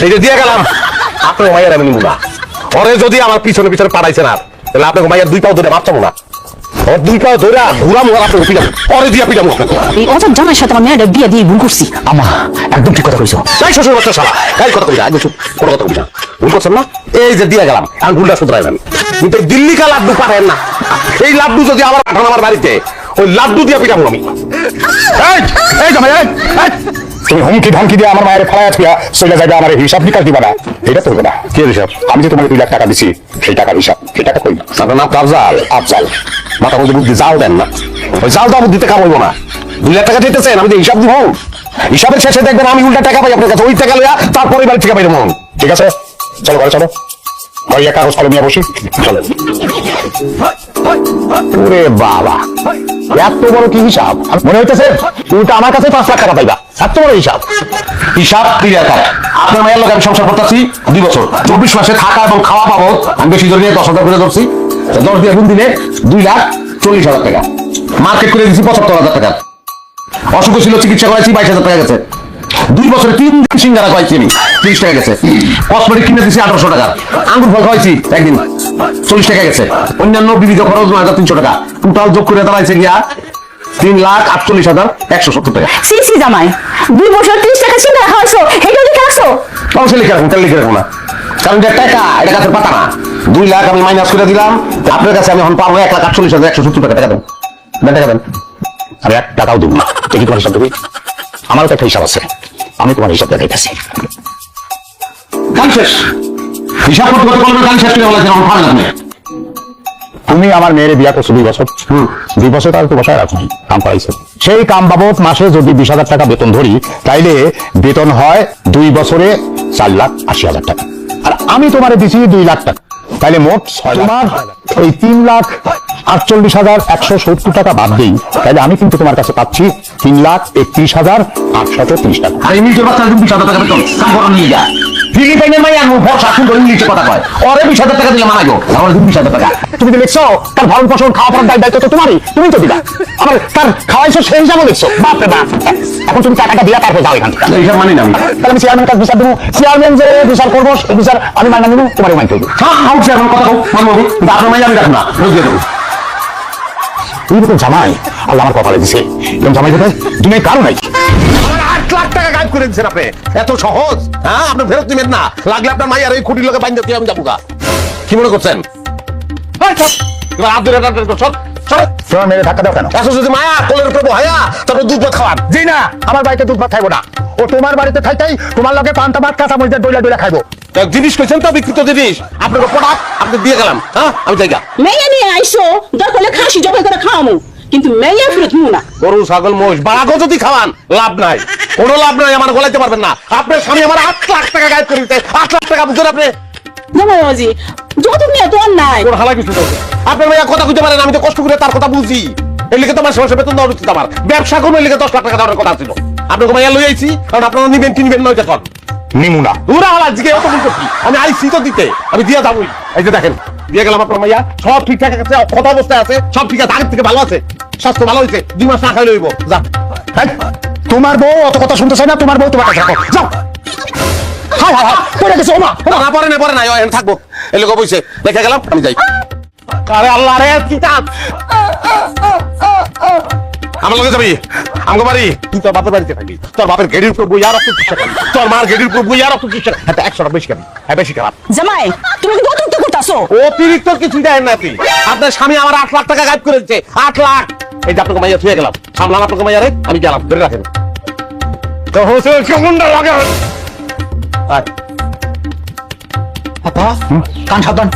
সেইটা দিয়ে গেলাম আপনার মায়ের আমি নিব না ওরে যদি আমার পিছনে পিছনে পাঠাইছেন আর তাহলে আপনাকে মায়ের দুই পাও ধরে মাপ চাবো না ওর দুই পাও ধরে ঘুরামো আর আপনাকে পিটাবো ওরে দিয়া পিটাবো এই অজান জামাইয়ের সাথে আমার মেয়েটা বিয়ে দিয়ে ভুল করছি আমা একদম ঠিক কথা কইছো তাই শ্বশুর বাচ্চা শালা এই কথা কইলা একদম কোনো কথা কইলা ভুল করছেন না এই যে দিয়ে গেলাম আর ভুলটা শুধরাইবেন কিন্তু দিল্লি কা লাড্ডু পারেন না এই লাড্ডু যদি আবার পাঠান আমার বাড়িতে ওই লাড্ডু দিয়া পিটাবো আমি এই জামাই তুমি হুমকি ধমকি দিয়ে আমার মায়ের ফেলায় থিয়া চলে যাবে আমার হিসাব নিকাশ দিবা না এটা তো না কি হিসাব আমি যে তোমাকে 2 লাখ টাকা দিছি সেই টাকার হিসাব সেই টাকা কই আপনার নাম আফজাল আফজাল মাথা মধ্যে বুদ্ধি জাল দেন না ওই জাল দাও বুদ্ধিতে কাম হইব না 2 লাখ টাকা দিতেছেন আমি যে হিসাব দিব হিসাবের শেষে দেখবেন আমি উল্টা টাকা পাই আপনার কাছে ওই টাকা লইয়া তারপরে বাড়ি থেকে পাই মন ঠিক আছে চলো ঘরে চলো ভাইয়া কাগজ কলম নিয়ে বসি চলো ওরে বাবা এত বড় কি হিসাব মনে হইতেছে উল্টা আমার কাছে 5 লাখ টাকা পাইবা এত বড় হিসাব হিসাব ক্লিয়ার কাট আপনার মায়ের লোক আমি সংসার করতেছি 2 বছর 24 মাসে থাকা এবং খাওয়া পাবো আমি বেশি জোর নিয়ে 10,000 করে ধরছি 10 দিয়ে গুণ দিলে 2,40,000 টাকা মার্কেট করে দিচ্ছি 75,000 টাকা অসুখ ছিল চিকিৎসা করাইছি 22,000 টাকা গেছে 2 বছরে 3 দিন সিঙ্গারা খাইছি আমি 30 টাকা গেছে কসমেটিক কিনে দিছি 1800 টাকা আঙ্গুর ফল খাইছি একদিন 40 টাকা গেছে অন্যান্য বিবিধ খরচ 9,300 টাকা টোটাল যোগ করে দাঁড়াইছে গিয়া 3,48,170 টাকা সি সি জামাই 2 বছর 30 টাকা সিঙ্গারা খাওয়াইছো হেটা লিখে রাখছো অবশ্যই লিখে রাখুন তাহলে লিখে রাখুন না কারণ যে টাকা এটা গাছের পাতা না 2 লাখ আমি মাইনাস করে দিলাম আপনার কাছে আমি এখন পাবো 1,48,170 টাকা টাকা দেন টাকা দেন আমি 1 টাকাও দেব না দেখি তোমার হিসাব দেবি আমারও তো একটা হিসাব আছে আমি তোমার হিসাব দেখাইতেছি কাল শেষ হিসাব করতে করতে বলবেন কাল শেষ করে বলেছেন আমার ভালো লাগবে তুমি আমার মেয়ের বিয়া করছো 2 বছর 2 বছর তার তো বসায় রাখো কাম পাইছো সেই কাম বাবদ মাসে যদি 20,000 টাকা বেতন ধরি তাইলে বেতন হয় 2 বছরে 4,80,000 টাকা আর আমি তোমারে দিছি 2 লাখ টাকা তাইলে মোট তোমার ওই 3,48,170 টাকা বাদ দিই তাইলে আমি কিন্তু তোমার কাছে পাচ্ছি 3,31,830 টাকা আর ইংলিশের বাচ্চা 20,000 টাকা বেতন কাম করে নিয়ে যা ফিলিপাইনের মাইয়া ভরসা সুন্দর ইংলিশে কথা কয় ওরে 20,000 টাকা দিলে মানাইবো আমার 20,000 টাকা তুমি তো লিখছো তার ভরণ পোষণ খাওয়া পড়ার দায়িত্ব তো তোমারই তুমি তো দিবা আমার তার খাওয়াইছো সেই হিসাবও লিখছো বাপরে বাপ এখন তুমি টাকাটা দিয়া তারপর যাও এখান থেকে হিসাব মানি না আমি তাহলে আমি চেয়ারম্যান কাছে বিচার দেবো চেয়ারম্যান যে বিচার করবো সেই বিচার আমি মাইনা নেবো তোমারও মাইন করবো হ্যাঁ আউট এখন কথা কও মানবো কিন্তু আপনার মাইয়া আমি রাখবো না বুঝিয়ে দেবো তুমি তো জামাই আল্লাহ আমার কপালে দিছে এরকম জামাই কোথায় দুনিয়ায় কারো নাই 8 লাখ টাকা গাইড করে দিচ্ছেন আপনি এত সহজ হ্যাঁ আপনি ফেরত দিবেন না লাগলে আপনার মাইয়ার ওই খুঁটির লোকে বাইন্দা দিয়ে আমি যাবো গা কি মনে করছেন এবার আব্দুল তোমার মেরে ধাক্কা দাও কেন যদি মায়া কোলের উপরে বহায়া তারপর দুধ ভাত খাওয়ান জি না আমার বাড়িতে দুধ ভাত খাইবো না ও তোমার বাড়িতে খাইতেই তোমার লগে পান্তা ভাত কাঁচা মরিচের দইলা দইলা খাইবো জিনিস কইছেন তো বিকৃত জিনিস আপনাকে প্রোডাক্ট আপনি দিয়ে গেলাম হ্যাঁ আমি জায়গা মেয়ে নিয়ে আইসো দরকার হলে খাসি জবাই করে খাওয়ামু কিন্তু মেয়ে ফেরত নিও না গরু ছাগল মোষ বাঘও যদি খাওয়ান লাভ নাই কোনো লাভ নাই আমার গলাইতে পারবেন না আপনার স্বামী আমার 8 লাখ টাকা গাইড করে দিতে 8 লাখ টাকা বুঝছেন আপনি জামাই বাবাজি যত নিয়ে তো আর নাই কোন হালাই কিছু বলছে আপনার ভাইয়া কথা কইতে পারেন আমি তো কষ্ট করে তার কথা বুঝি এই লিখে তোমার সমস্যা বেতন দেওয়া উচিত আমার ব্যবসা কোনো লিখে 10 লাখ টাকা দেওয়ার কথা ছিল আপনাকে ভাইয়া লই আইছি কারণ আপনারা নিবেন কিনবেন নয় তখন নিমুনা দূরা হলা আজকে অত বলতে কি আমি আইছি তো দিতে আমি দিয়া যাবই এই যে দেখেন দিয়ে গেলাম আপনার ভাইয়া সব ঠিকঠাক আছে কথা অবস্থায় আছে সব ঠিক আছে আগের থেকে ভালো আছে স্বাস্থ্য ভালো হয়েছে 2 মাস না খাই লইব যা তোমার বউ অত কথা শুনতে চাই না তোমার বউ তোমার কাছে রাখো যাও হাই হাই হাই পড়ে গেছে ওমা না পরে না এখানে থাকবো এই লোক বইছে দেখে গেলাম আমি যাই আরে আল্লাহ রে কি কাজ আমার লগে যাবি আমগো বাড়ি তুই তোর বাপের বাড়িতে থাকবি তোর বাপের গেড়ির উপর বই আর অত চিকিৎসা করবি তোর মার গেড়ির উপর বই আর অত চিকিৎসা হ্যাঁ 100 টাকা বেশি খাবি হ্যাঁ বেশি খারাপ জামাই তুমি কিন্তু অতিরিক্ত করতাছো অতিরিক্ত কিছু দেন না তুই আপনার স্বামী আমার 8 লাখ টাকা গায়েব করে দিচ্ছে 8 লাখ এই যে আপনাকে মাইয়া থুয়ে গেলাম সামলাম আপনাকে মাইয়া রে আমি গেলাম ধরে রাখেন তো হোসেন কেমনটা লাগে আপা কান সাবধান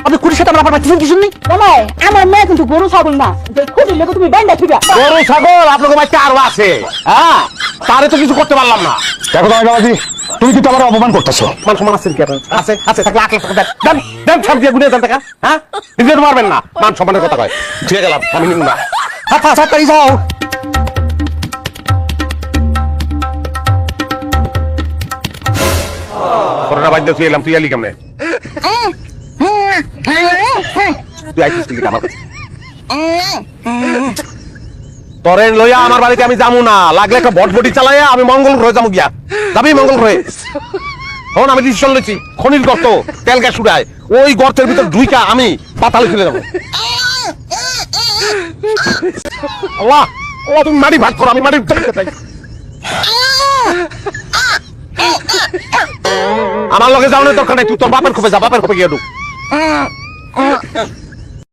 আপনি কুড়ির সাথে আমার কিছু কিছু নেই জামাই আমার মেয়ে কিন্তু গরু ছাগল না খুঁটির লেগে তুমি ব্যান্ডা ফিরা গরু ছাগল আপনাকে বাচ্চা আরো আছে হ্যাঁ তারে তো কিছু করতে পারলাম না দেখো তোমার বাবাজি তুমি কিন্তু আমার অপমান করতেছো মান সম্মান আছে কি আপনার আছে আছে থাকলে 8 লাখ টাকা দেন দেন সব দিয়ে গুনে দেন টাকা হ্যাঁ নিজের মারবেন না মান সম্মানের কথা কয় ঠিক গেলাম আমি নিব না হাতা সাতাই যাও করোনা বাদ দিয়ে এলাম তুই আলি কেমনে তুই আইছিস কি আমার কাছে তোরে লইয়া আমার বাড়িতে আমি যাবো না, লাগলে একটা বটবটি চালাইয়া আমি মঙ্গল গ্রহে যাবো গিয়া। যাবি মঙ্গল গ্রহে? এখন আমি ডিসিশন নিয়েছি, খনির গর্ত, তেল গ্যাস উড়ায়, ওই গর্তের ভিতর ঢুইকা আমি পাতালে চলে যাবো। আল্লাহ আল্লাহ, তুমি মাটি ভাগ করো, আমি মাটি চাই। আমার লগে যাওয়ার দরকার নাই, তুই তোর বাপের খোপে যা, বাপের খোপে গিয়ে ঢুক।